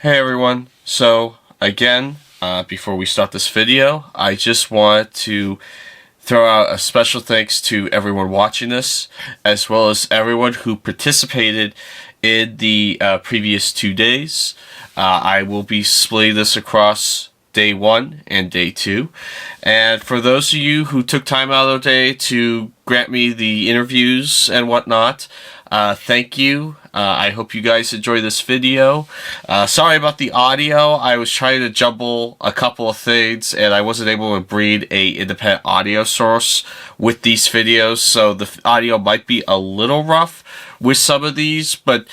Hey everyone, so again, before we start this video, I just want to throw out a special thanks to everyone watching this, as well as everyone who participated in the previous 2 days. I will be splitting this across day 1 and day 2. And for those of you who took time out of the day to grant me the interviews and whatnot, thank you. I hope you guys enjoy this video. Sorry about the audio. I was trying to jumble a couple of things and I wasn't able to breed a independent audio source with these videos, so the audio might be a little rough with some of these, but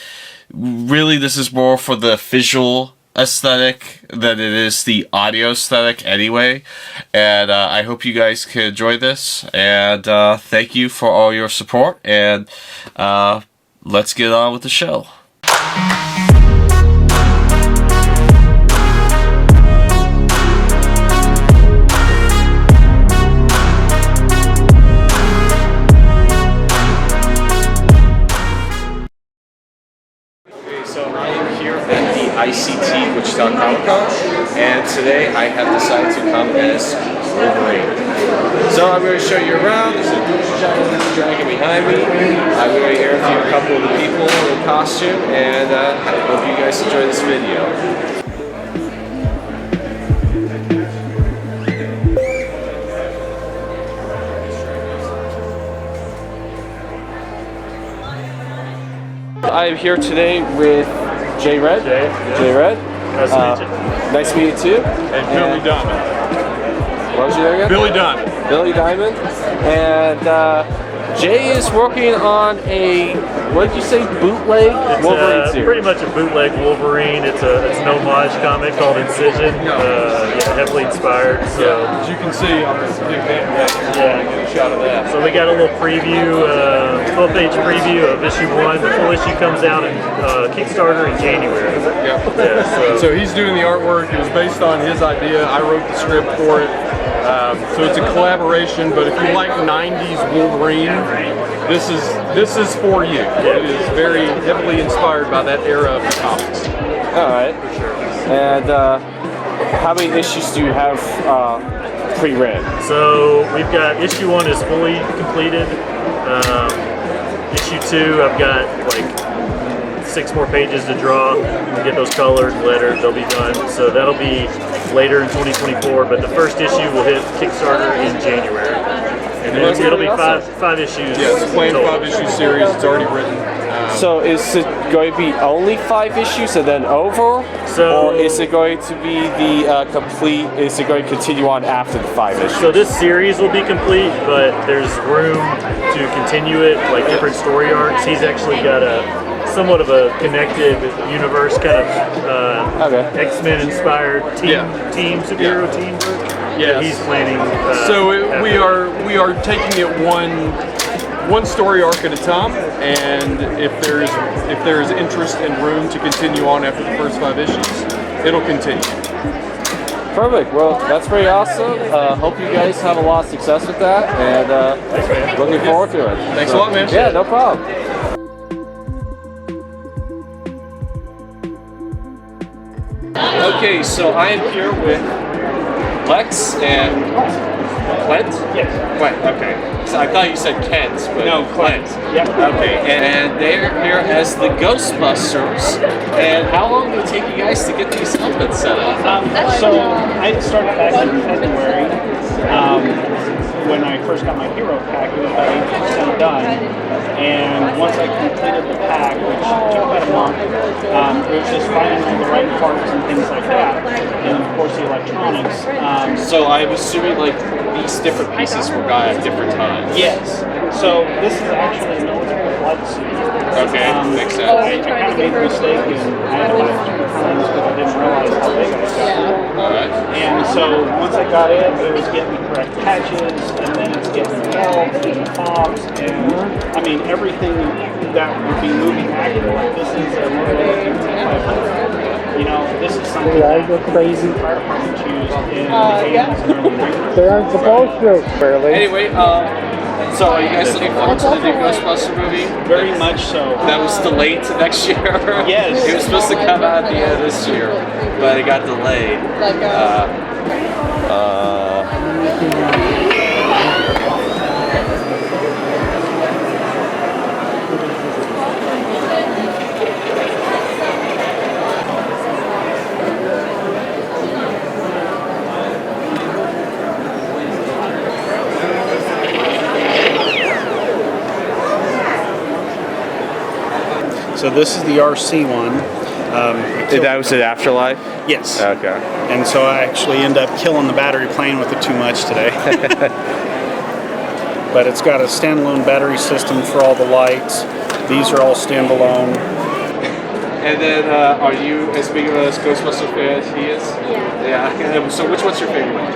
really this is more for the visual aesthetic than it is the audio aesthetic anyway. And I hope you guys can enjoy this, and thank you for all your support, and let's get on with the show. So I am here at the ICT Comic Con, and today I have decided to come as Wolverine. So I'm going to show you around. There's a giant dragon behind me. I'm going to interview a couple of the people in costume, and I hope you guys enjoy this video. I am here today with Jay Red. Jay Red. Nice to meet you. Nice to meet you too. And Billy Diamond. What was your name again? Billy Diamond. Billy Diamond. And Jay is working on a, what did you say, bootleg Wolverine series? Pretty much a bootleg Wolverine. It's an homage comic called Incision. Heavily inspired. So as you can see, I'm a big fan of that. Get a shot of that. So we got a little preview, 12-page preview of issue 1. The full issue comes out in Kickstarter in January. So he's doing the artwork. It was based on his idea. I wrote the script for it. So it's a collaboration. But if you like '90s Wolverine, this is for you. It is very heavily inspired by that era of the comics. All right. For sure. And how many issues do you have pre-read? So we've got issue 1 is fully completed. Issue 2, I've got like 6 more pages to draw. We'll get those colored, lettered, they'll be done. So that'll be later in 2024, but the first issue will hit Kickstarter in January. And then it'll be five issues. Yeah, it's a planned 5-issue series. It's already written. So is it going to be only 5 issues and then over? Or is it going to be the complete, is it going to continue on after the 5 issues? So this series will be complete, but there's room to continue it, like different story arcs. He's actually got somewhat of a connected universe, kind of X-Men inspired team superhero team work. Yes. He's planning. We are taking it one story arc at a time, and if there's interest and room to continue on after the first 5 issues, it'll continue. Perfect. Well, that's pretty awesome. Hope you guys have a lot of success with that, and looking forward to it. Thanks a lot, man. Yeah, no problem. Okay, so I am here with Lex and Clint? Yes. Clint, okay. So I thought you said Kent, but no, Clint. Yep. Okay, and they're here as the Ghostbusters. And how long did it take you guys to get these outfits set up? So I started back in February. When I first got my hero pack, it was about 80% done. And once I completed the pack, which took about a month, it was just finding all the right parts and things like that. And of course the electronics. So I'm assuming like these different pieces were got at different times. Yes. So this is actually a military flight suit. Okay, makes sense. I kind of made a mistake and I had to buy it 2 times because I didn't realize how big I was got. Alright. And so once I got it was getting the correct patches, and then it's getting the weld and the pops, and I mean everything that would be moving accurate. Like this is a Mando-Ronin 500. You know, this is something that the crazy fire department choose in the 80s and early 90s. They aren't supposed to. Anyway, So are you guys looking forward to the new Ghostbusters movie? Very much so. That was delayed to next year. Yes. It was supposed to come out at the end of this year, but it got delayed. So this is the RC one. That was it, Afterlife? Yes. Okay. And so I actually end up killing the battery playing with it too much today. But it's got a standalone battery system for all the lights. These are all standalone. And then, are you as big of a Ghostbusters fan as he is? Yeah. Yeah. So which one's your favorite one?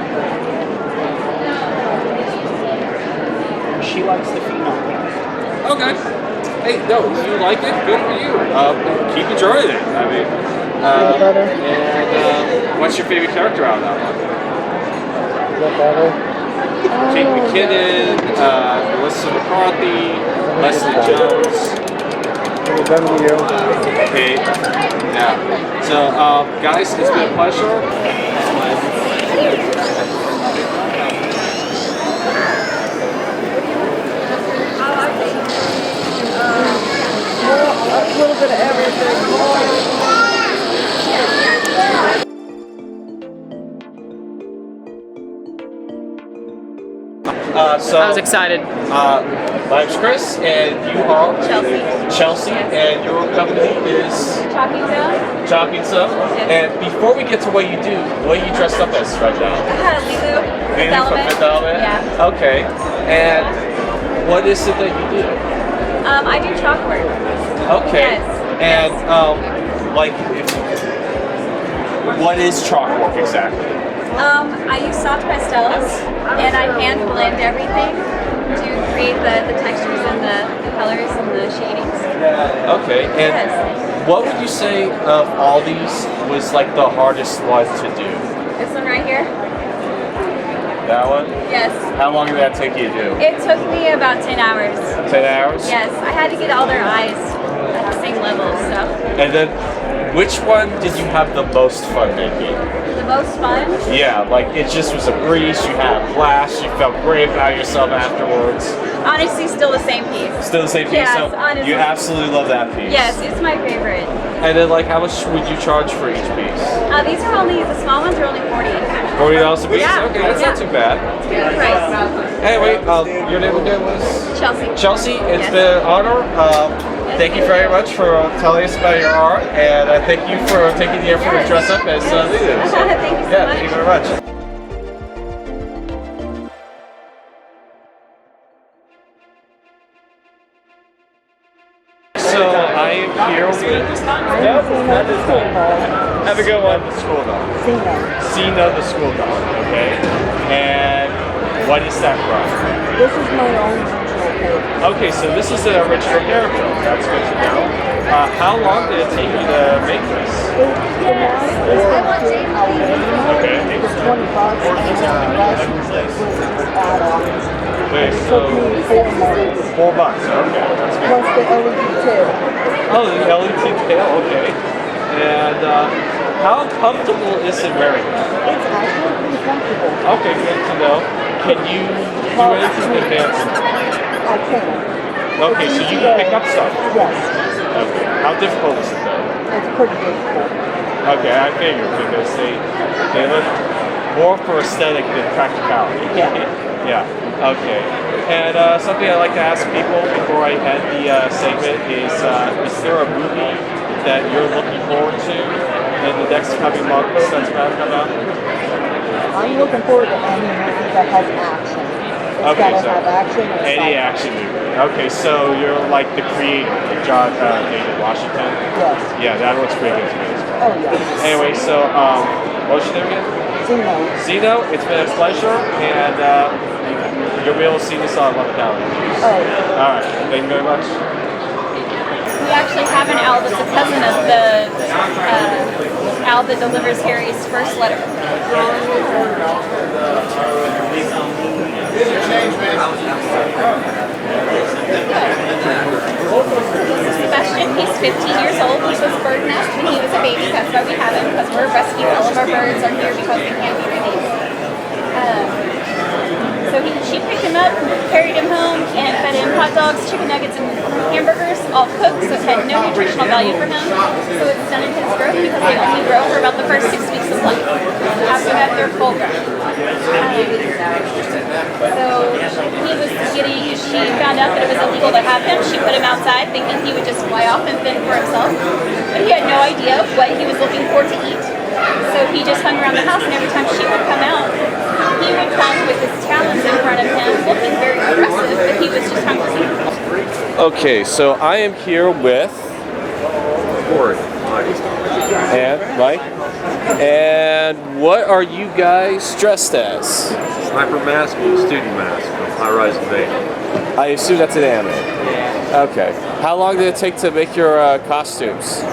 She likes the phenom. Okay. Hey, no, you like it? Good for you. Keep enjoying it. I mean, and what's your favorite character out of that one? Kate McKinnon, Melissa McCarthy, Leslie Jones. Okay. Yeah. So, guys, it's been a pleasure. A little bit of everything. So I was excited. My name's Chris, and you are Chelsea, and your company is Chalking.Zone. Chalking.Zone. And before we get to what you do, what are you dressed up as right now? Lulu. Lulu from Fifth Element? Yeah. Okay. And what is it that you do? I do chalk work. Okay. Yes. And what is chalk work exactly? I use soft pastels and I hand blend everything to create the textures and the colors and the shadings. Okay. And Yes. what would you say of all these was like the hardest one to do? This one right here? That one? Yes. How long did that take you to do? It took me about 10 hours. 10 hours? Yes. I had to get all their eyes at the same level, so. And then, which one did you have the most fun making? The most fun? Yeah, like it just was a breeze, you had a blast, you felt great about yourself afterwards. Honestly, still the same piece. Still the same piece, Yes, so honestly. you absolutely love that piece. Yes, it's my favorite. And then like how much would you charge for each piece? These are only, the small ones are only 40. $40 a piece? Yeah. Okay, that's not Yeah. too bad. Good price. Anyway, your name again was? Chelsea. Chelsea, it's Yes. been an honor. Thank you very much for telling us about your art, and thank you for taking the effort to dress up as Lulu. Thank you so Yeah, much. thank you very much. So I am here with have a good one. The school dog. Zeno the school dog. Okay. And what is that from? This is my own original character. Okay, so this is the original character. That's good to know. How long did it take you to make this? The mask is actually out. Okay. It was $20 and the rest was add-ons. Wait, It so took me 4 months. $4. Okay, that's good. Plus the LED tail. Oh, the LED tail. Okay. And how comfortable is it wearing that? It's actually pretty comfortable. Okay, good to know. Can you do anything advanced? I can. Okay, so you can pick up stuff. Yes. Okay. How difficult is it though? It's pretty difficult. Okay, I figured because they look more for aesthetic than practicality. Yeah. Yeah. Okay. And something I like to ask people before I end the segment is there a movie that you're looking forward to in the next coming months that's about to come out? I'm looking forward to any movie that has action. It's Okay, gotta so have action and any sci-fi. action movie. Okay, so you're like the creator, John David Washington. Yes. Yeah, that looks pretty good to me as well. Oh, yes. Anyway, so what's your name again? Zeno. Zeno, it's been a pleasure, and you'll be able to see this on 11 calendar. Oh, All right, thank you very much. We actually have an owl that's a cousin of the owl that delivers Harry's first letter. Sebastian, he's 15 years old. He was bird nest when he was a baby. That's why we have him, because we're rescuing all of our birds are here because they can't be released. So she picked him up, carried him home, and fed him hot dogs, chicken nuggets, and hamburgers, all cooked, so it had no nutritional value for him. So it's stunted his growth because they only grow for about the first 6 weeks of life. After that, they're full grown. So she found out that it was illegal to have him. She put him outside thinking he would just fly off and fend for himself. But he had no idea what he was looking for to eat. So he just hung around the house, and every time she would come out, he would come with his talons in front of him, looking very aggressive, but he was just hungry. Okay, so I am here with Kori and Mike. And what are you guys dressed as? Sniper mask and student mask from High Rise Invasion. I assume that's an anime. Okay. How long did it take to make your costumes?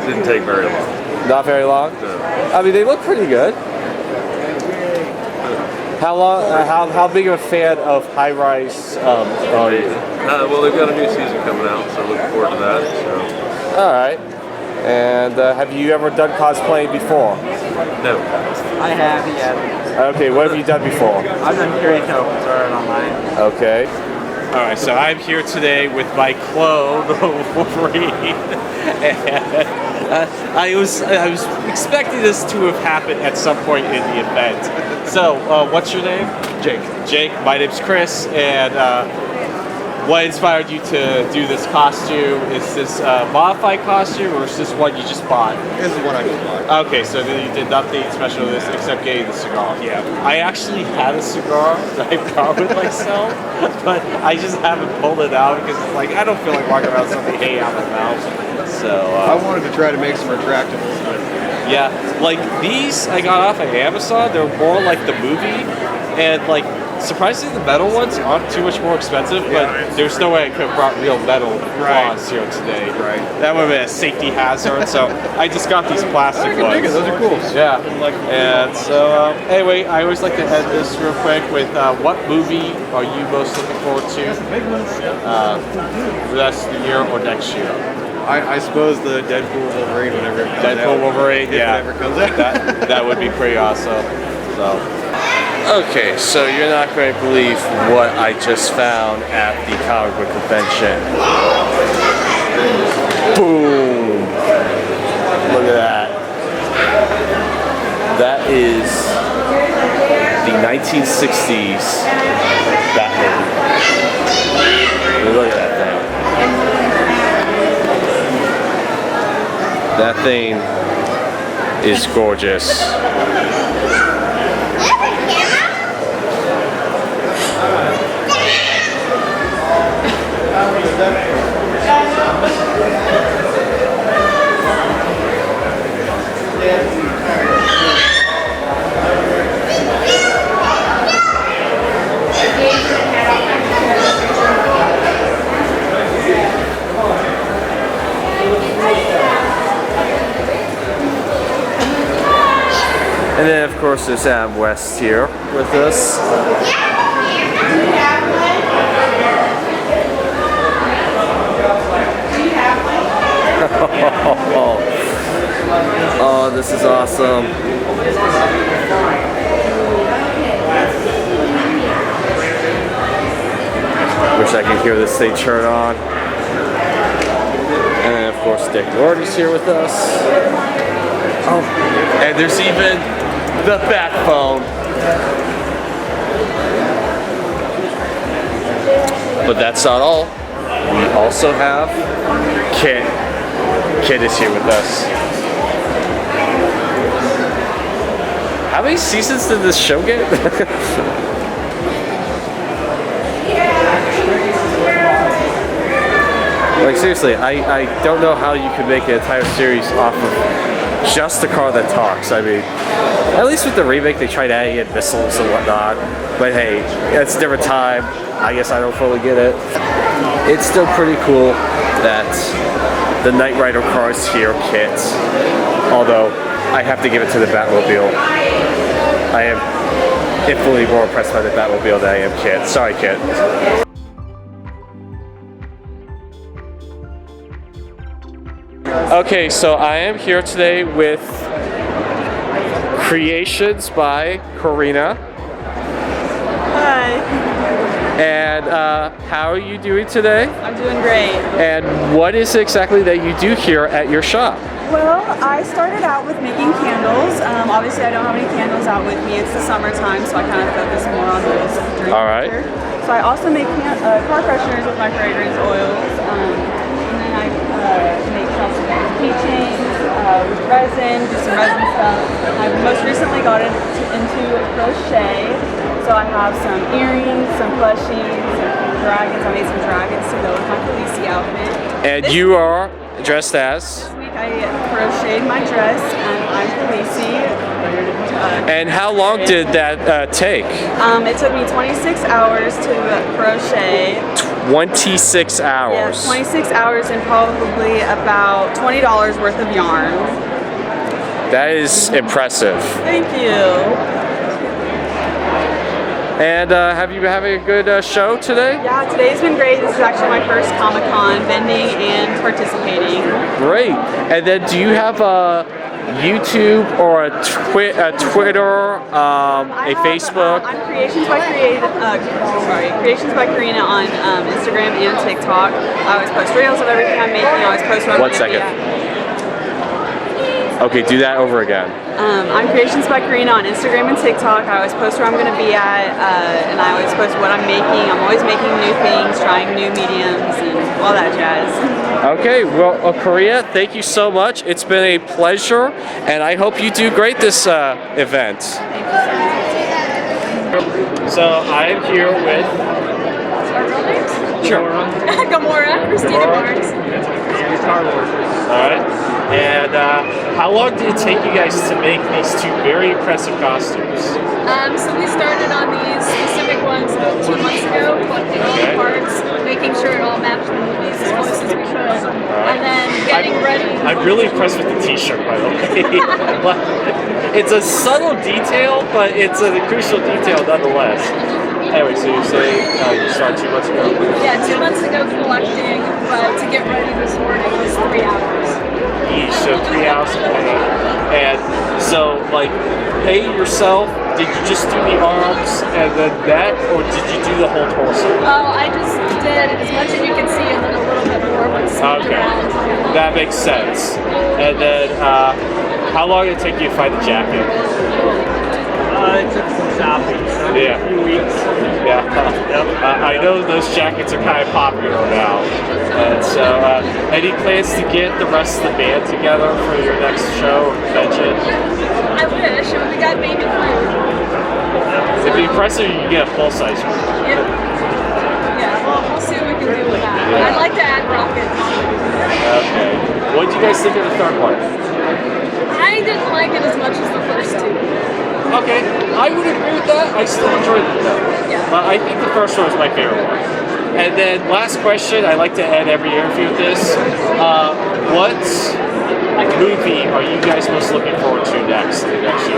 Didn't take very long. Not very long? No. I mean, they look pretty good. How long? How big of a fan of High Rise are you? Well, they've got a new season coming out, so looking forward to that. So. All right. And have you ever done cosplay before? No. I have, yeah. Okay, what have you done before? I've done Kirito, started online. Okay. All right, so I'm here today with my clone, Wolverine. And I was expecting this to have happened at some point in the event. So, what's your name? Jake. Jake. My name's Chris, and what inspired you to do this costume? Is this a modified costume, or is this one you just bought? This is what I just bought. Okay, so then you did nothing special with this except getting the cigar. Yeah. I actually had a cigar that I brought with myself, but I just haven't pulled it out because it's like I don't feel like walking around with something hanging out of my mouth. So I wanted to try to make some retractables. yeah, like these I got off of Amazon. They're more like the movie, and like surprisingly the metal ones aren't too much more expensive. But there's no way I could have brought real metal claws here today. Right. That would have been a safety hazard. So I just got these plastic ones. Those are cool. Yeah. And so anyway, I always like to end this real quick with what movie are you most looking forward to the rest of the year or next year? I suppose the Deadpool Wolverine, whenever it comes out. Deadpool Wolverine, yeah. If it ever comes out. that would be pretty awesome. So. Okay, so you're not going to believe what I just found at the comic book convention. Boom! Look at that. That is the 1960s Batman. Look at that thing. That thing is gorgeous. And then of course there's Adam West here with us. Oh, this is awesome. Wish I could hear this thing turn on. And then of course Dick Lordy's here with us. Oh, and there's even the Batphone. But that's not all. We also have Kit. Kit is here with us. How many seasons did this show get? Like seriously, I don't know how you could make an entire series off of just a car that talks. I mean, at least with the remake they tried adding in missiles and whatnot. But hey, it's a different time. I guess I don't fully get it. It's still pretty cool that the Knight Rider cars here Kit. Although I have to give it to the Batmobile. infinitely more impressed by the Batmobile than I am Kit. Sorry, Kit. Okay, so I am here today with Creations by Korina. Hi. And how are you doing today? I'm doing great. And what is it exactly that you do here at your shop? Well, I started out with making candles. Obviously, I don't have any candles out with me. It's the summertime, so I kind of focus more on those during winter. So I also make car fresheners with my fragrance oils. And then I make keychains with resin, do some resin stuff. I most recently got into crochet. So I have some earrings, some plushies, some dragons. I made some dragons to go with my Khaleesi outfit. And you are dressed as? This week I crocheted my dress and I'm Khaleesi. And how long did that take? It took me 26 hours to crochet. 26 hours? Yes, 26 hours and probably about $20 worth of yarn. That is impressive. Thank you. And have you been having a good show today? Yeah, today's been great. This is actually my first Comic Con, vending and participating. Great. And then do you have a YouTube or a Twitter, a Facebook? I'm Creations by Creations by Korina on Instagram and TikTok. I always post reels of everything I'm making. I always post where I'm One second. Okay, do that over again. I'm Creations by Korina on Instagram and TikTok. I always post where I'm going to be at, and I always post what I'm making. I'm always making new things, trying new mediums, and all that jazz. Okay, well, Korea, thank you so much. It's been a pleasure, and I hope you do great this event. Thank you so much. So I'm here with Gamora, Christina Barnes. Alright, and how long did it take you guys to make these two very impressive costumes? So we started on these specific ones about 2 months ago, collecting all the parts, making sure it all matched the movies as close as we could, and then getting ready. I'm really impressed with the t-shirt, by the way. It's a subtle detail, but it's a crucial detail nonetheless. Anyway, so you're saying you started 2 months ago? Yeah, 2 months ago collecting, but to get ready this morning was 3 hours. Each, so 3 hours of paint. And so, like, paint yourself, did you just do the arms and then that, or did you do the whole torso? Oh, I just did as much as you can see and then a little bit more with Okay, that makes sense. And then, how long did it take you to find the jacket? It took some shopping, so Yeah. a few weeks. Yeah, I know those jackets are kind of popular now. And so, any plans to get the rest of the band together for your next show, convention? I wish. We got baby food. It'd be impressive if you could get a full-size one. Yeah, well, we'll see what we can do with that. Yeah. I'd like to add rockets. Okay. What did you guys think of the third one? I didn't like it as much as the first two. Okay, I would agree with that. I still enjoyed it though. Yeah. But I think the first one was my favorite one. And then last question, I like to end every interview with this. What movie are you guys most looking forward to next year?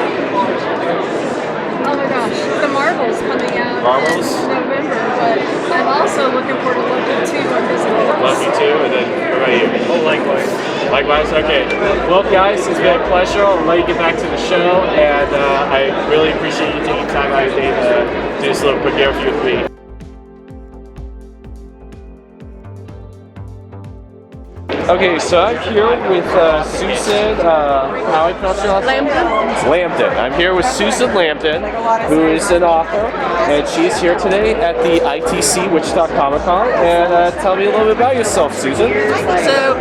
Oh my gosh, the Marvels coming out Marvels? in November, but I'm also looking forward to Loki 2 on Disney+. Loki 2, and then what about you? Oh, likewise. Likewise? Okay. Well, guys, it's been a pleasure. I'll let you get back to the show, and I really appreciate you taking time out of your day to do this little quick interview with me. Okay, so I'm here with Susan, how I pronounce your last name? Lambdin. I'm here with Susan Lambdin, who is an author, and she's here today at the ITC Wichita Comic Con. And tell me a little bit about yourself, Susan. So,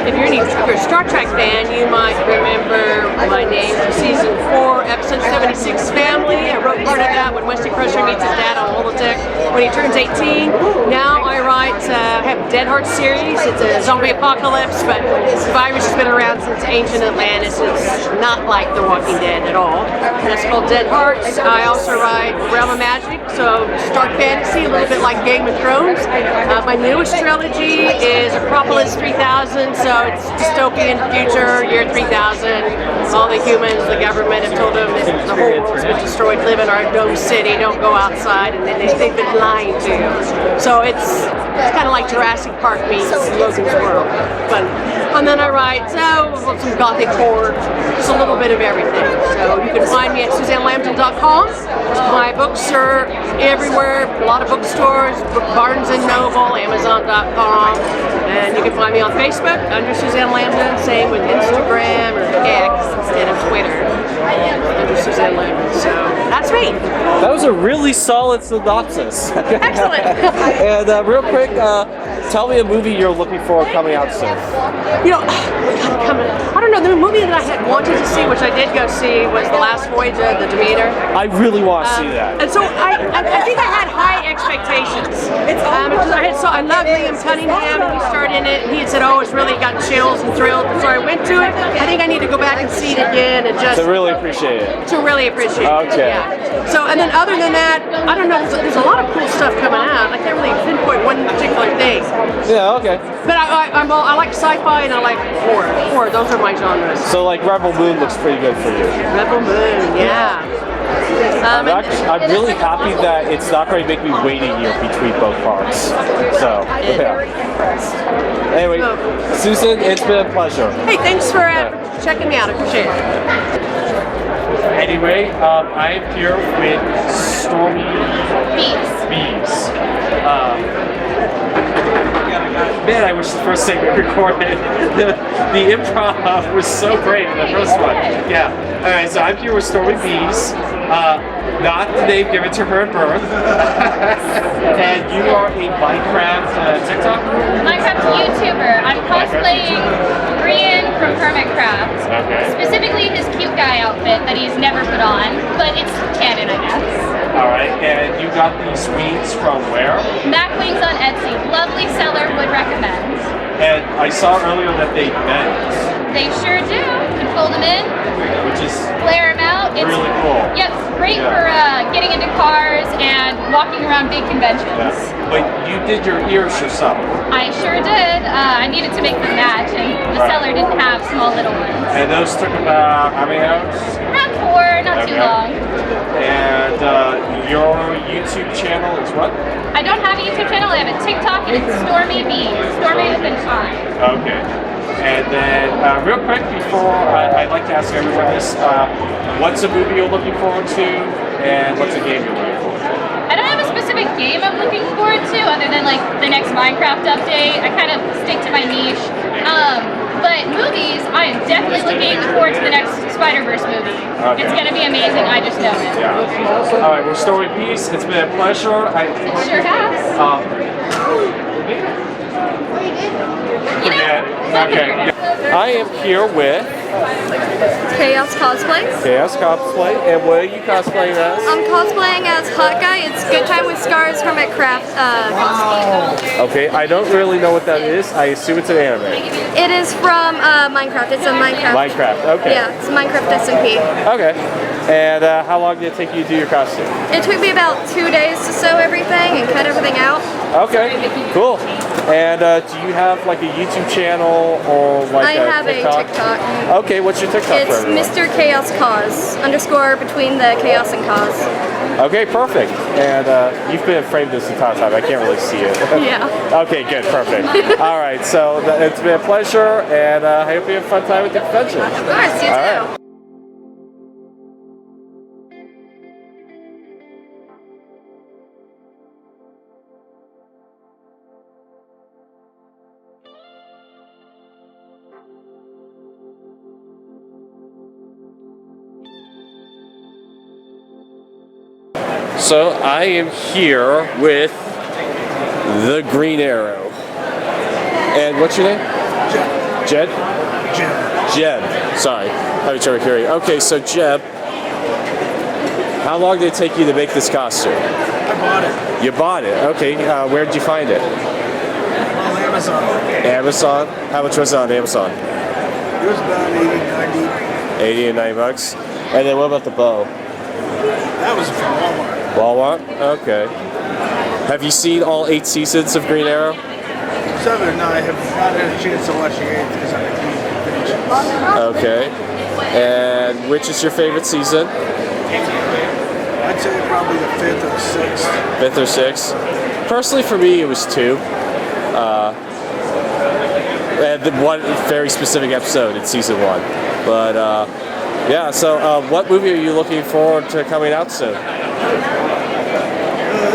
if you're a Star Trek fan, you might remember my name from season 4, episode 76, Family. I wrote part of that when Wesley Crusher meets his dad on Holodeck when he turns 18. Now I write, have Dead Heart series. It's a zombie apocalypse, but the virus is been around since ancient Atlantis. It's not like The Walking Dead at all. It's called Dead Hearts. I also write Realm of Magic, so dark fantasy, a little bit like Game of Thrones. My newest trilogy is Acropolis 3000, so it's dystopian future, year 3000. All the humans, the government have told them that the whole world's been destroyed, live in our dome city, don't go outside, and then they've been lying to you. So it's kind of like Jurassic Park meets Logan's World. But, and then I write some gothic horror, just a little bit of everything. So you can find me at SusanneLambdin.com. My books are everywhere, a lot of bookstores, Barnes & Noble, Amazon.com. And you can find me on Facebook under Susanne Lambdin, same with Instagram or X instead of Twitter under Susanne Lambdin. So that's me. That was a really solid synopsis. Excellent. And real quick, tell me a movie you're looking for coming out soon. You know, I don't know, the movie that I had wanted to see, which I did go see, was The Last Voyage of the Demeter. I really want to see that. And so I think I had high expectations. Because I love Liam Cunningham, and he starred in it, and he had said, oh, it's really got chills and thrilled. And so I went to it. I think I need to go back and see it again and just... To really appreciate it. To really appreciate it. Okay. Yeah. So, and then other than that, I don't know, there's a lot of cool stuff coming out. I can't really pinpoint one particular thing. Yeah, okay. But I like sci-fi and I like horror. Those are my genres. So like Rebel Moon looks pretty good for you. Rebel Moon, yeah. I'm really happy that it's not going to make me wait a year between both parts. So, yeah. Anyway, Susan, it's been a pleasure. Hey, thanks for checking me out. I appreciate it. Anyway, I'm here with Stormibees. Man, I wish the first thing we recorded, the improv was so great in the first one. Yeah. Alright, so I'm here with Stormibees. Not the name given to her at birth. And you are a Minecraft TikTok? Minecraft YouTuber. I'm cosplaying Brian from Hermitcraft. Okay. Specifically his cute guy outfit that he's never put on, but it's canon, I guess. Alright, and you got these wings from where? Mac Wings on Etsy. Lovely seller, would recommend. And I saw earlier that they bend. They sure do. You can fold them in, which is flare them out. It's really cool. Yep, great for getting into cars and walking around big conventions. Yeah. But you did your ears yourself. I sure did. I needed to make them match, and the seller didn't have small little ones. And those took about how many hours? Around 4, not too long. And your YouTube channel is what? I don't have a YouTube channel. I have a TikTok, and it's Stormibees. Stormy with an I. Okay. And then, real quick, before I'd like to ask everyone this, what's a movie you're looking forward to, and what's a game you're looking forward to? I don't have a specific game I'm looking forward to, other than like the next Minecraft update. I kind of stick to my niche. But movies, I am definitely looking forward to the next Spider-Verse movie. Okay. It's going to be amazing, I just know it. Yeah. All right, well, Stormibees, it's been a pleasure. It sure has. Okay. I am here with Chaos Cosplays. Chaos Cosplay, and what are you cosplaying as? I'm cosplaying as Hawkeye. It's Good Time with Scars from Minecraft. Okay, I don't really know what that is. I assume it's an anime. It is from Minecraft. It's a Minecraft. Minecraft, okay. Yeah, it's Minecraft SMP. Okay. And how long did it take you to do your costume? It took me about 2 days to sew everything and cut everything out. Okay, cool. And do you have like a YouTube channel or like a TikTok? I have a TikTok. Okay, what's your TikTok? It's Mr. Chaos Cause, _ between the chaos and cause. Okay, perfect. And you've been framed this entire time. I can't really see it. Yeah. Okay, good, perfect. All right, so it's been a pleasure, and I hope you have a fun time at the convention. Of course, you too. Right. So I am here with the Green Arrow. And what's your name? Jed. Jed. Sorry, having trouble hearing. Okay, so Jed, how long did it take you to make this costume? I bought it. You bought it. Okay. Where did you find it? On Amazon. Amazon. How much was it on Amazon? It was about 80, 90. 80 and 90 bucks. And then what about the bow? That was from Walmart. Walmart? Okay. Have you seen all 8 seasons of Green Arrow? 7, no, I have not had a chance to watch the 8th because I'm at the Okay. And which is your favorite season? I'd say probably the 5th or 6th. 5th or 6th? Personally, for me, it was 2. And the one very specific episode in season 1. But yeah, so what movie are you looking forward to coming out soon?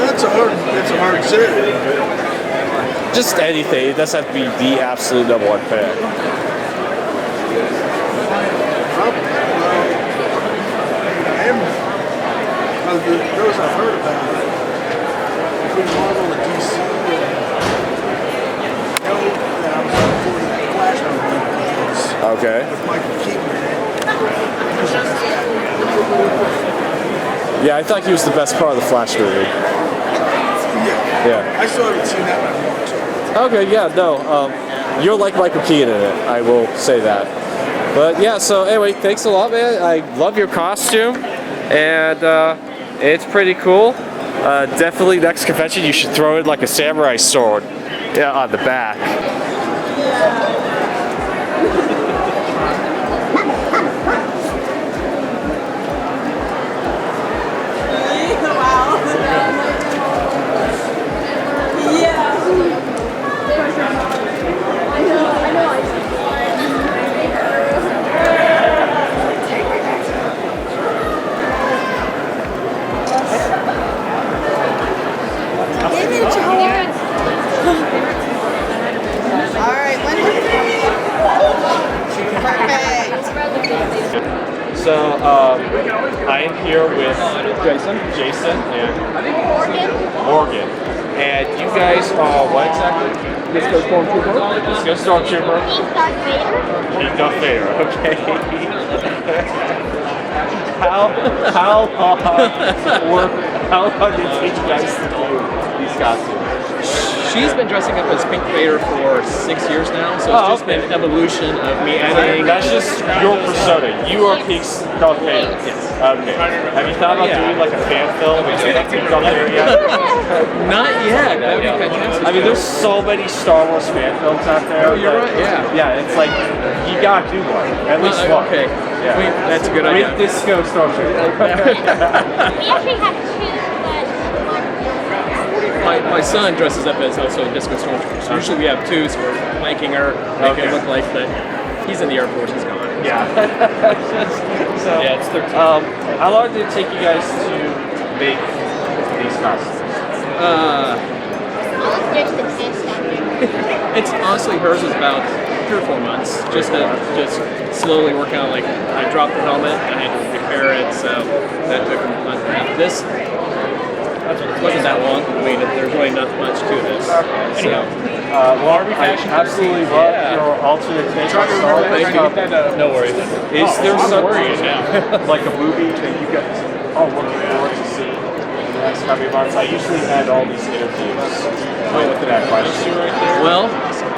That's a hard say. Just anything. It doesn't have to be the absolute #1 pick. Those I've heard about, between Marvel and DC, I was up for the Flash movie. Okay. With Michael Keaton in it. Yeah, I thought he was the best part of the Flash movie. Yeah. I still haven't seen that one. Okay, yeah, no. You're like Michael Keaton in it, I will say that. But yeah, so anyway, thanks a lot, man. I love your costume, and it's pretty cool. Definitely next convention you should throw in like a samurai sword on the back. So I am here with Jason, and Morgan. And you guys are what exactly? Disco Stormtrooper. Disco Stormtrooper. Pink Darth Vader. Okay. How long did it take you guys to do these costumes? She's been dressing up as Pink Vader for 6 years now, so it's just been an evolution of me adding. That's just your persona. You are Pink Darth Vader. Yes. Okay. Have you thought about doing like a fan film with Pink Darth Vader yet? Not yet. That would be fantastic. I mean, there's so many Star Wars fan films out there. Oh, you're right. Yeah. Yeah, it's like you gotta do one. At least one. Okay. Yeah. Wait, that's a good idea. With Disco Stormtrooper. We actually have 2, My son dresses up as also a Disco Stormtrooper. So usually we have 2, so we're flanking her, making it look like that he's in the Air Force, he's gone. Yeah. So, yeah, it's 13. How long did it take you guys to make these costumes? It's honestly, hers was about 3 or 4 months. Just slowly working on, like, I dropped the helmet, I had to repair it, so that took a month and a half. This wasn't that long. I mean, there's really not much to this. So, well, I absolutely love your alternate take on Star Wars. No worries. Is there something now. like a movie that you guys are looking forward to see in the next coming months? I usually had all these interviews with that question. Well,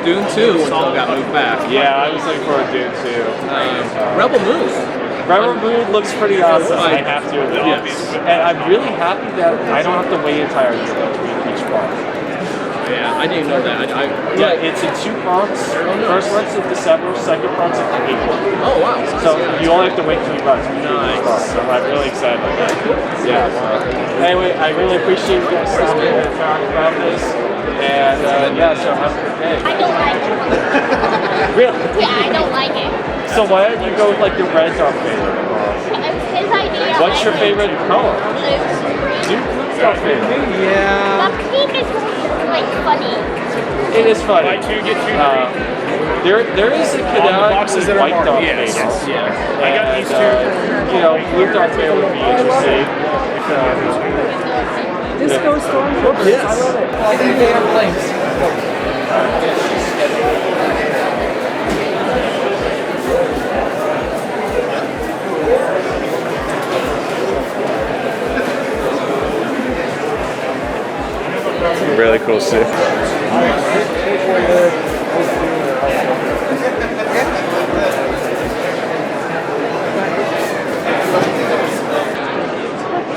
Dune 2 until it got moved back. Yeah, I was looking for a Dune 2. Rebel Moon. Rebel Moon looks pretty awesome, I have to admit. Yes. And I'm really happy that I don't have to wait an entire year between each part. Yeah, I didn't know that. Yeah, it's in 2 parts. First part's in December, second part's in April. Oh, wow. So you only have to wait 3 months. Nice. So I'm really excited about that. Yeah. Anyway, I really appreciate you guys stopping and talking about this. And yeah, so have a good day. I don't like it. Really? Yeah, I don't like it. So why don't you go with like the red Darth Vader? It was his idea. What's your favorite color? Blue Darth Vader. Yeah. But pink is like funny. It is funny. Buy 2, get 2 there is a canonically white Darth Vader. Yes. Yeah. I got these 2. You know, blue Darth Vader would be interesting. Disco Stormtrooper. Yes. I love it. I think they have planes. Really cool suit.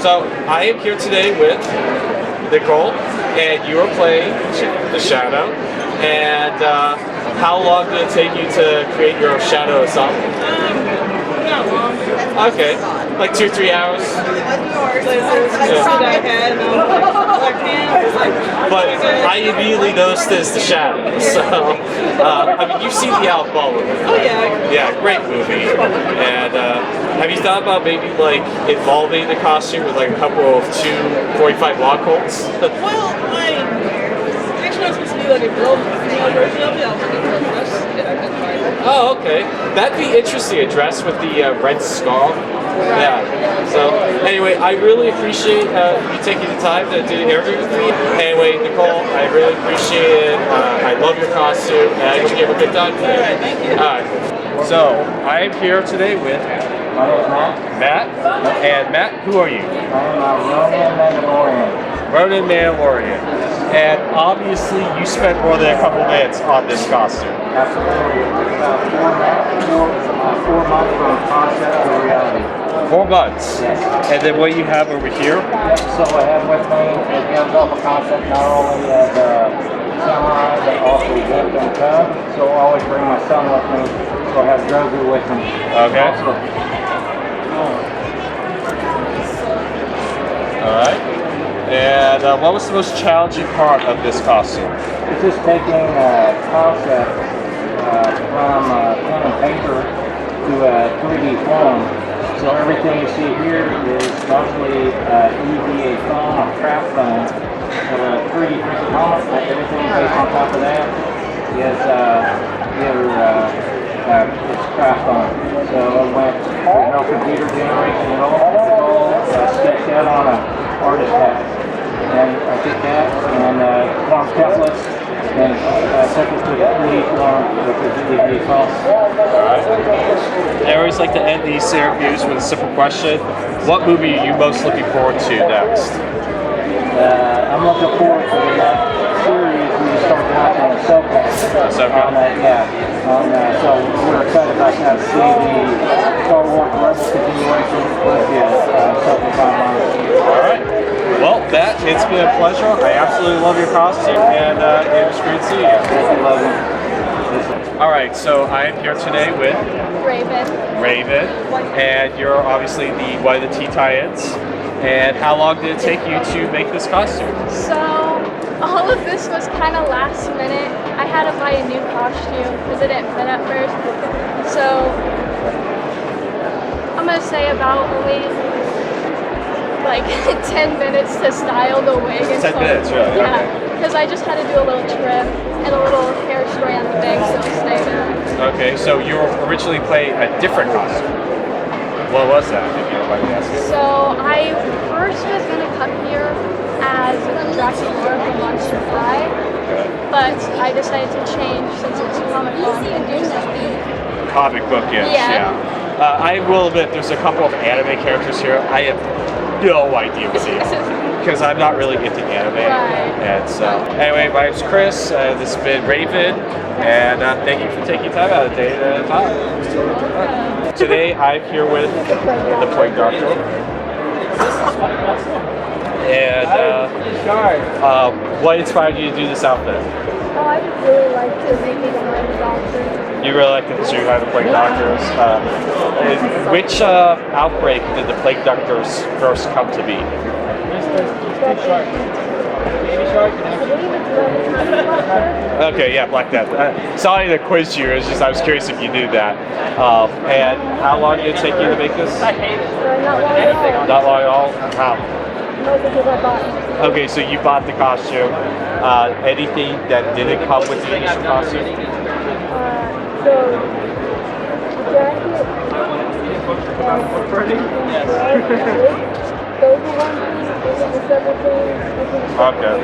So I am here today with Nicole, and you are playing the Shadow. And how long did it take you to create your own Shadow or something? Not long. Okay, like 2-3 hours. But I immediately noticed it's the Shadow. So I mean, you've seen the Alec Baldwin movie. Oh yeah. Yeah, great movie. And have you thought about maybe like involving the costume with like a couple of 245 log bolts? Well, actually, I was supposed to do like a girl female version of it. I was looking for a dress that I could find. Oh, okay. That'd be interesting. A dress with the red scarf. Yeah. So anyway, I really appreciate you taking the time to do the interview with me. Anyway, Nicole, I really appreciate it. I love your costume, and I hope you have a good time. All right, thank you. All right. So I am here today with Matt. And Matt, who are you? I'm Ronin Mandalorian. Ronin Mandalorian. And obviously, you spent more than a couple minutes on this costume. Absolutely. About 4 months from concept to reality. 4 months. Yes. And then what you have over here? So I have with me, it goes off a concept not only as a samurai, but also Wolf and Cub. So I always bring my son with me. So I have Grogu with me. Okay. Alright. And what was the most challenging part of this costume? It's just taking a concept from pen and paper to a 3D form. So everything you see here is mostly EVA foam or craft foam. So a 3D printed helmet, everything based on top of that is it's craft foam. So it went, there's no computer generation at all. It's all sketched out on an artist hat. And I took that and form templates and took it to the 3D form with the EVA foam. I always like to end these interviews with a simple question. What movie are you most looking forward to next? I'm looking forward to that series we start watching Ahsoka. So we're excited about that to see the Star Wars Rebels continuation with the Ahsoka timeline. Alright. Well, Matt, it's been a pleasure. I absolutely love your costume, and it was great seeing you. Thank you, Logan. Alright, so I am here today with Raven. And you're obviously one of the T-tie-ins. And how long did it take you to make this costume? So, all of this was kind of last minute. I had to buy a new costume because it didn't fit at first. So, I'm going to say about only like 10 minutes to style the wig. 10 minutes, really? Yeah, because I just had to do a little trim and a little hairspray on the wig so it stayed in. Okay, so you were originally playing a different costume. What was that, if you don't mind me asking? So I first was going to come here as Dracula from Monster High, but I decided to change since it's Comic Con and do something. Comic book, yes, yeah. I will admit, there's a couple of anime characters here. I have no idea what they are, because I'm not really into anime. Right. And so, anyway, my name's Chris. This has been Raven, and thank you for taking time out of the day to talk. Today, I'm here with the Plague Doctor. And what inspired you to do this outfit? Oh, I just really like to make it behind the doctor. You really like the history behind the Plague Doctors. Which outbreak did the Plague Doctors first come to be? Okay, yeah, Black Death. Sorry to quiz you, it's just I was curious if you knew that. And how long did it take you to make this? Not long at all. Not long at all? How? No, because I bought it. Okay, so you bought the costume. Anything that didn't come with the initial costume? So, jacket, those are Okay.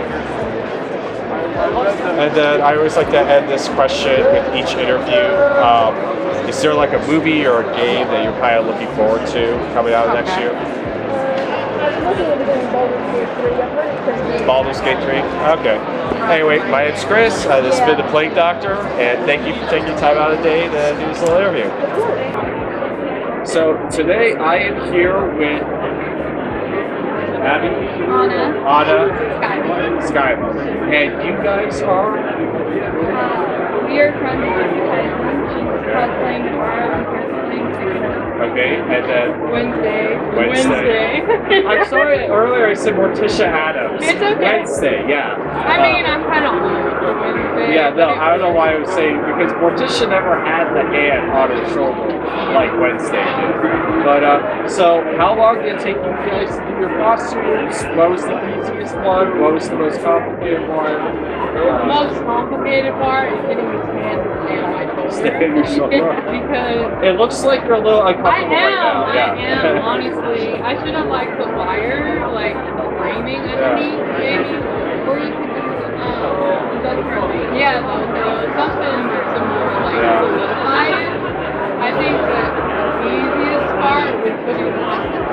And then I always like to end this question with each interview. Is there like a movie or a game that you're kind of looking forward to coming out next year? Baldur's Gate 3? Okay. Anyway, my name's Chris. This has been the Plague Doctor, and thank you for taking time out of the day to do this little interview. So today I am here with Abby? Anna. Skylar. And you guys are? We are currently she's cosplaying tomorrow and cosplaying tomorrow. Okay, and then Wednesday. I'm sorry, earlier I said Morticia Adams. It's okay. Wednesday, yeah. I mean, I'm kind of on Wednesday. Yeah, no, I don't know why I was saying, because Morticia never had the hand on her shoulder like Wednesday did. But, so how long did it take you guys to do your costumes? What was the easiest one? What was the most complicated one? The most complicated part is getting the stand on my shoulder. Stand on your shoulder? Because it looks like you're a little uncomfortable right now. I am, honestly. I should have like put wire, like the framing underneath, maybe. Or you could do, the something to more like solidify it. I think that the easiest part was putting the costume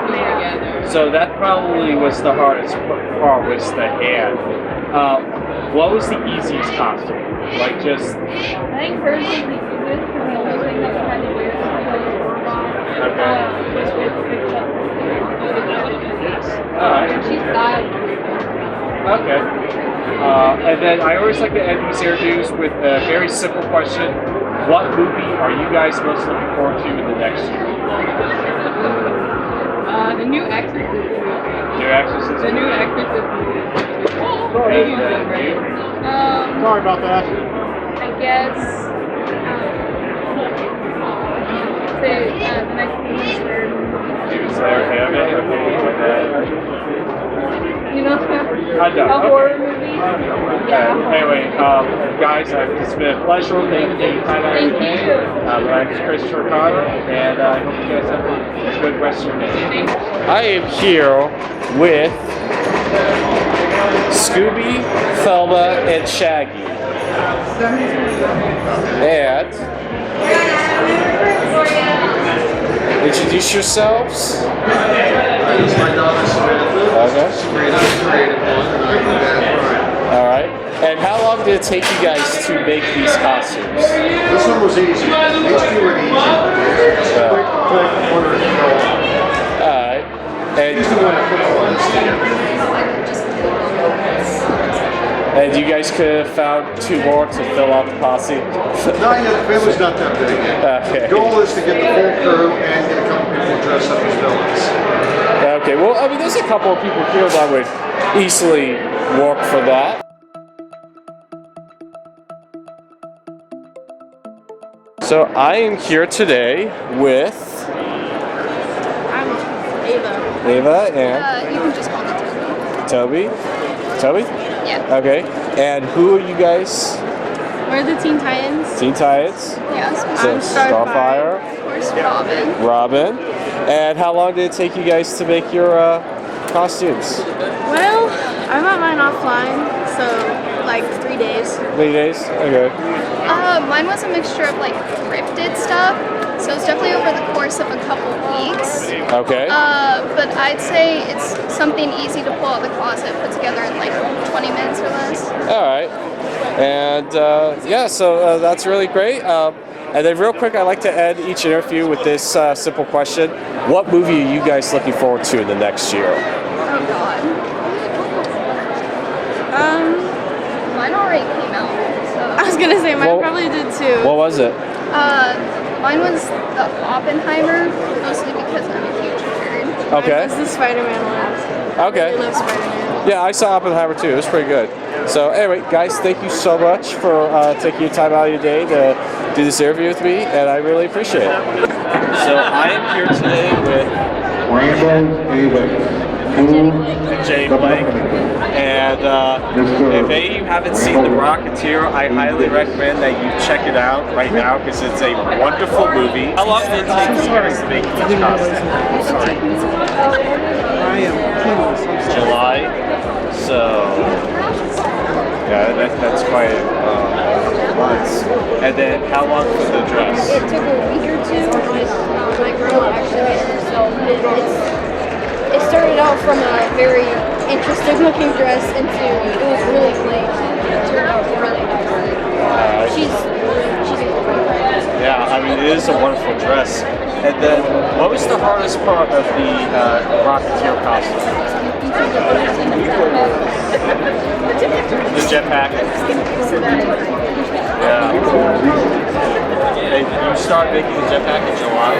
together. So that probably was the hardest part, was the hand. What was the easiest costume? Like just... I think hers was the easiest because the only thing that we had to do was play the robot. She's died. Okay. And then I always like to end these interviews with a very simple question. What movie are you guys most looking forward to in the next year? The new Exorcist movie. New Exorcist? The new Exorcist movie. Sorry about that. I guess, say, the next Demon Slayer movie. You know, I know. a horror movie. Yeah. Anyway, guys, it's been a pleasure. Thank you for your time out today. My name is Christopher Connor, and I hope you guys have a good rest of your day. I am here with Scooby, Thelma, and Shaggy. And introduce yourselves. My daughter Samantha. Okay. All right. And how long did it take you guys to make these costumes? This one was easy. These two were easy. Quick, order and go. All right. And He's the one that put all this together. And you guys could have found 2 more to fill out the posse? No, yeah, the family's not that big. Okay. The goal is to get the full crew and get a couple people dressed up as villains. Okay, well, I mean, there's a couple of people here that would easily work for that. So I am here today with I'm Ava. Ava and You can just call me Toby. Toby? Yeah. Okay. And who are you guys? We're the Teen Titans. Teen Titans? Yes. So I'm Starfire. Of course, Robin. Robin. And how long did it take you guys to make your costumes? Well, I got mine offline, so like 3 days. 3 days? Okay. Mine was a mixture of like thrifted stuff, so it's definitely over the course of a couple weeks. Okay. But I'd say it's something easy to pull out of the closet, put together in like 20 minutes or less. All right. And yeah, so that's really great. And then real quick, I like to end each interview with this simple question. What movie are you guys looking forward to in the next year? Oh God. Mine already came out. So. I was gonna say mine probably did too. What was it? Mine was the Oppenheimer, mostly because I'm a huge nerd. Okay. Mine was the Spider-Man one. Okay. I really love Spider-Man. Yeah, I saw Oppenheimer too. It was pretty good. So anyway, guys, thank you so much for taking your time out of your day to do this interview with me, and I really appreciate it. So I am here today with Jay Blank, and if any of you haven't seen The Rocketeer, I highly recommend that you check it out right now because it's a wonderful movie. How long did it take you guys to make each costume? July. So yeah, that's quite months. And then how long for the dress? It took a week or two. My girl actually made it herself. It started out from a very interesting looking dress into it was really plain. It turned out really nice. She's a great. Yeah, I mean it is a wonderful dress. And then, what was the hardest part of the Rocketeer costume? The jetpack. Yeah. You started making the jetpack in July?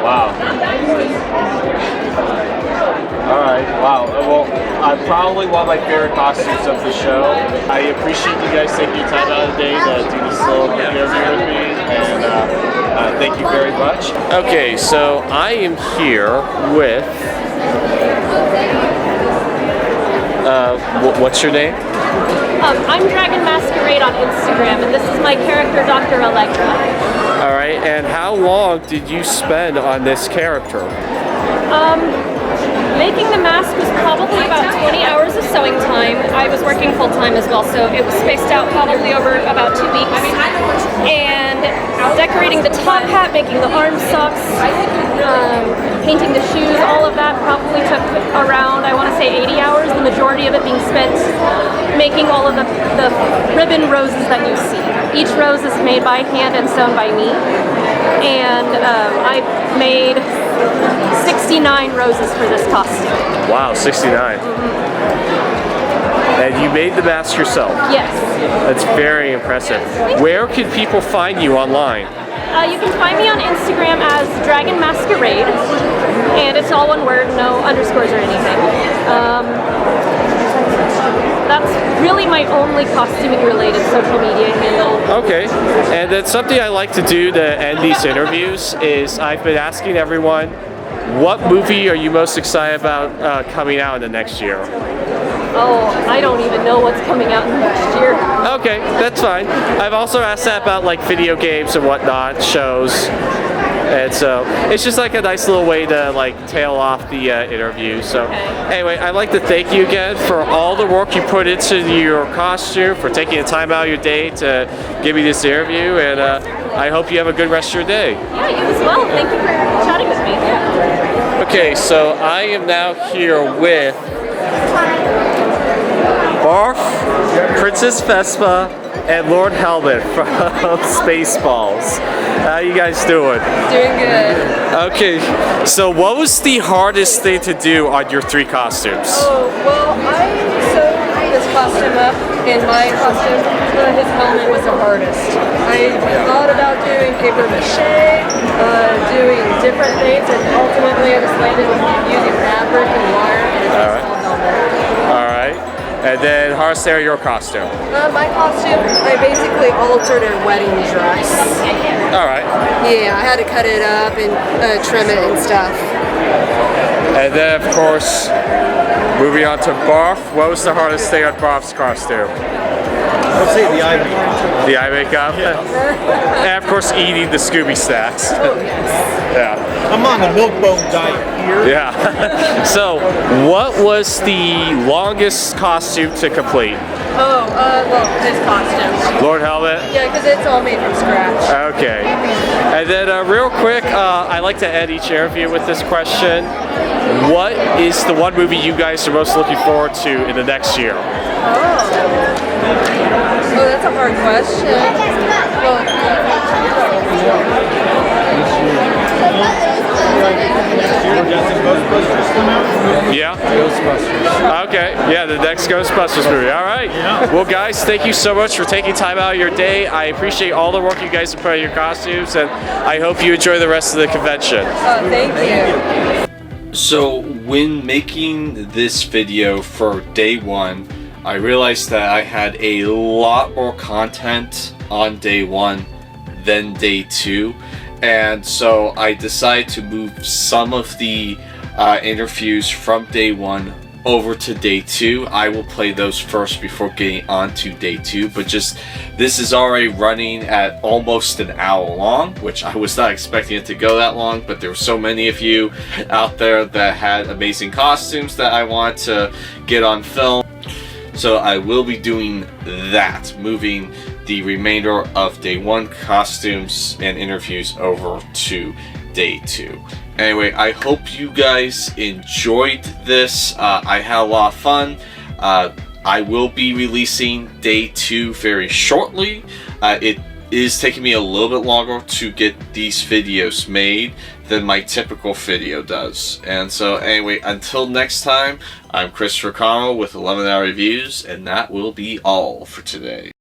Wow. Alright, wow. Well, probably one of my favorite costumes of the show. I appreciate you guys taking your time out of the day to do this little interview with me, and thank you very much. Okay, so I am here with... what's your name? I'm Dragon Masquerade on Instagram, and this is my character, Dr. Allegra. Alright, and how long did you spend on this character? Making the mask was probably about 20 hours of sewing time. I was working full-time as well, so it was spaced out probably over about 2 weeks. And decorating the top hat, making the arm socks, painting the shoes, all of that probably took around, I want to say 80 hours, the majority of it being spent making all of the ribbon roses that you see. Each rose is made by hand and sewn by me. And I made 69 roses for this costume. Wow, 69. And you made the mask yourself? Yes. That's very impressive. Where can people find you online? You can find me on Instagram as Dragon Masquerade, and it's all one word, no underscores or anything. That's really my only costuming related social media handle. Okay, and then something I like to do to end these interviews is I've been asking everyone, what movie are you most excited about coming out in the next year? Oh, I don't even know what's coming out next year. Okay, that's fine. I've also asked that about like video games and whatnot, shows. And so it's just like a nice little way to like tail off the interview. So anyway, I'd like to thank you again for all the work you put into your costume, for taking the time out of your day to give me this interview, and I hope you have a good rest of your day. Yeah, you as well. Thank you for chatting with me. Okay, so I am now here with Barf, Princess Vespa, and Lord Helmet from Spaceballs. How you guys doing? Doing good. Okay, so what was the hardest thing to do on your 3 costumes? Oh, well, I sewed this costume up in my costume, but his helmet was the hardest. I thought about doing paper mache, doing different things, and ultimately I just landed with using fabric and wire and a baseball helmet. Alright. And then hardest thing on your costume? My costume, I basically altered a wedding dress. Alright. Yeah, I had to cut it up and trim it and stuff. And then, of course, moving on to Barf. What was the hardest thing on Barf's costume? I'd say the eye makeup. The eye makeup? Yeah. And, of course, eating the Scooby snacks. Oh, yes. Yeah. I'm on the milk bone diet here. Yeah. So, what was the longest costume to complete? Oh, well, his costume. Lord Helmet? Yeah, because it's all made from scratch. Okay. And then real quick, I like to end each interview with this question. What is the one movie you guys are most looking forward to in the next year? Oh, that's a hard question. Yeah? Ghostbusters. Okay, yeah, the next Ghostbusters movie. All right. Yeah. Well, guys, thank you so much for taking time out of your day. I appreciate all the work you guys have put in your costumes, and I hope you enjoy the rest of the convention. Thank you. So, when making this video for day 1, I realized that I had a lot more content on day 1 than day 2. And so I decided to move some of the interviews from day 1 over to day 2. I will play those first before getting on to day 2, but just this is already running at almost an hour long, which I was not expecting it to go that long, but there were so many of you out there that had amazing costumes that I want to get on film. So I will be doing that, moving the remainder of day 1 costumes and interviews over to day 2. Anyway, I hope you guys enjoyed this. I had a lot of fun. I will be releasing day 2 very shortly. It is taking me a little bit longer to get these videos made than my typical video does. And so anyway, until next time, I'm Christopher Connell with 11 Hour Reviews, and that will be all for today.